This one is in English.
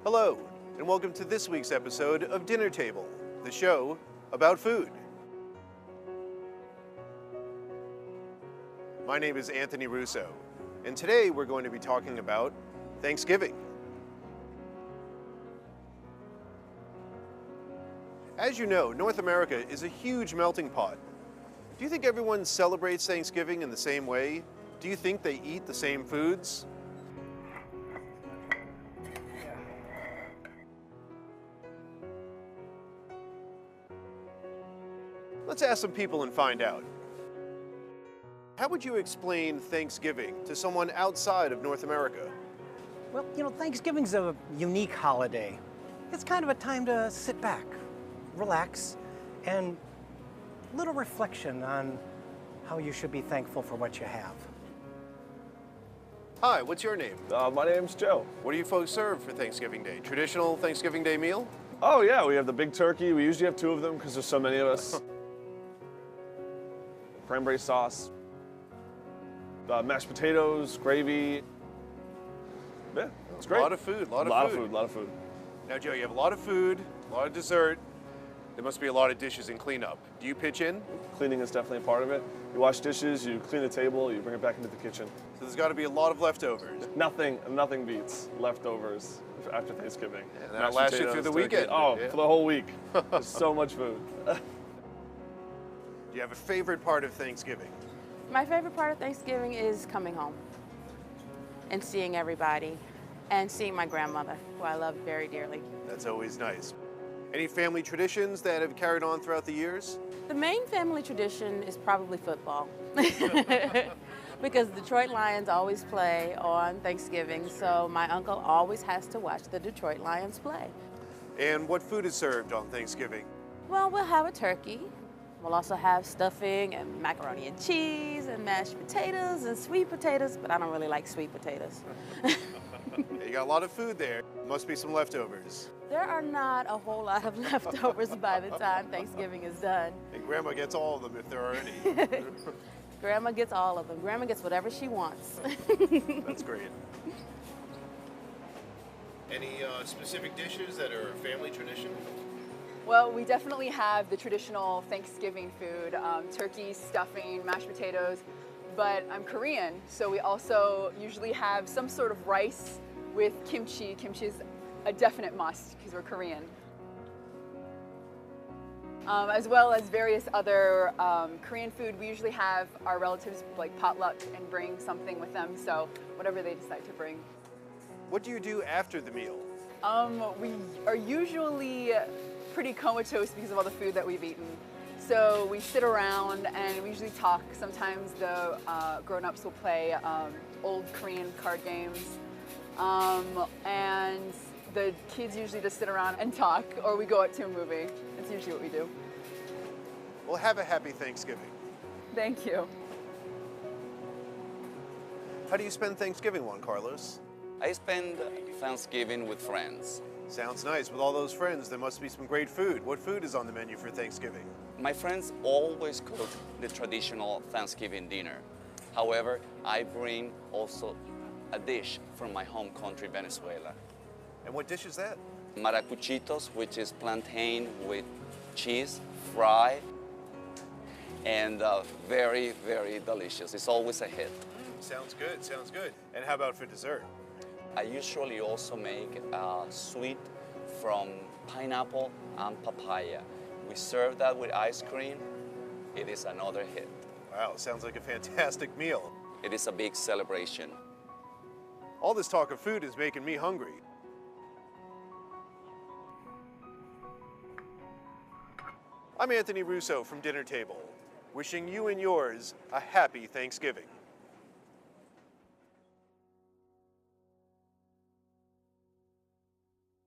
Hello, and welcome to this week's episode of Dinner Table, the show about food. My name is Anthony Russo, and today we're going to be talking about Thanksgiving. As you know, North America is a huge melting pot. Do you think everyone celebrates Thanksgiving in the same way? Do you think they eat the same foods? Let's ask some people and find out. How would you explain Thanksgiving to someone outside of North America? Well, Thanksgiving's a unique holiday. It's kind of a time to sit back, relax, and a little reflection on how you should be thankful for what you have. Hi, what's your name? My name's Joe. What do you folks serve for Thanksgiving Day? Traditional Thanksgiving Day meal? Oh yeah, we have the big turkey. We usually have two of them because there's so many of us. Cranberry sauce, mashed potatoes, gravy. Yeah, it's great. A lot of food, a lot of food. Now, Joe, you have a lot of food, a lot of dessert. There must be a lot of dishes and cleanup. Do you pitch in? Cleaning is definitely a part of it. You wash dishes, you clean the table, you bring it back into the kitchen. So there's got to be a lot of leftovers. Nothing beats leftovers after Thanksgiving. And that'll last you through the weekend. Oh, yeah. For the whole week. There's so much food. Do you have a favorite part of Thanksgiving? My favorite part of Thanksgiving is coming home and seeing everybody and seeing my grandmother, who I love very dearly. That's always nice. Any family traditions that have carried on throughout the years? The main family tradition is probably football because Detroit Lions always play on Thanksgiving, so my uncle always has to watch the Detroit Lions play. And what food is served on Thanksgiving? Well, we'll have a turkey. We'll also have stuffing and macaroni and cheese and mashed potatoes and sweet potatoes, but I don't really like sweet potatoes. You got a lot of food there. Must be some leftovers. There are not a whole lot of leftovers by the time Thanksgiving is done. And Grandma gets all of them if there are any. Grandma gets all of them. Grandma gets whatever she wants. That's great. Any specific dishes that are a family tradition? Well, we definitely have the traditional Thanksgiving food, turkey, stuffing, mashed potatoes, but I'm Korean, so we also usually have some sort of rice with kimchi. Kimchi is a definite must because we're Korean. As well as various other Korean food. We usually have our relatives like potluck and bring something with them, so whatever they decide to bring. What do you do after the meal? We are usually pretty comatose because of all the food that we've eaten. So we sit around and we usually talk. Sometimes the grown-ups will play old Korean card games. And the kids usually just sit around and talk, or we go out to a movie. That's usually what we do. Well, have a happy Thanksgiving. Thank you. How do you spend Thanksgiving, Juan Carlos? I spend Thanksgiving with friends. Sounds nice. With all those friends, there must be some great food. What food is on the menu for Thanksgiving? My friends always cook the traditional Thanksgiving dinner. However, I bring also a dish from my home country, Venezuela. And what dish is that? Maracuchitos, which is plantain with cheese, fried, and very, very delicious. It's always a hit. Sounds good, sounds good. And how about for dessert? I usually also make a sweet from pineapple and papaya. We serve that with ice cream. It is another hit. Wow, sounds like a fantastic meal. It is a big celebration. All this talk of food is making me hungry. I'm Anthony Russo from Dinner Table, wishing you and yours a happy Thanksgiving.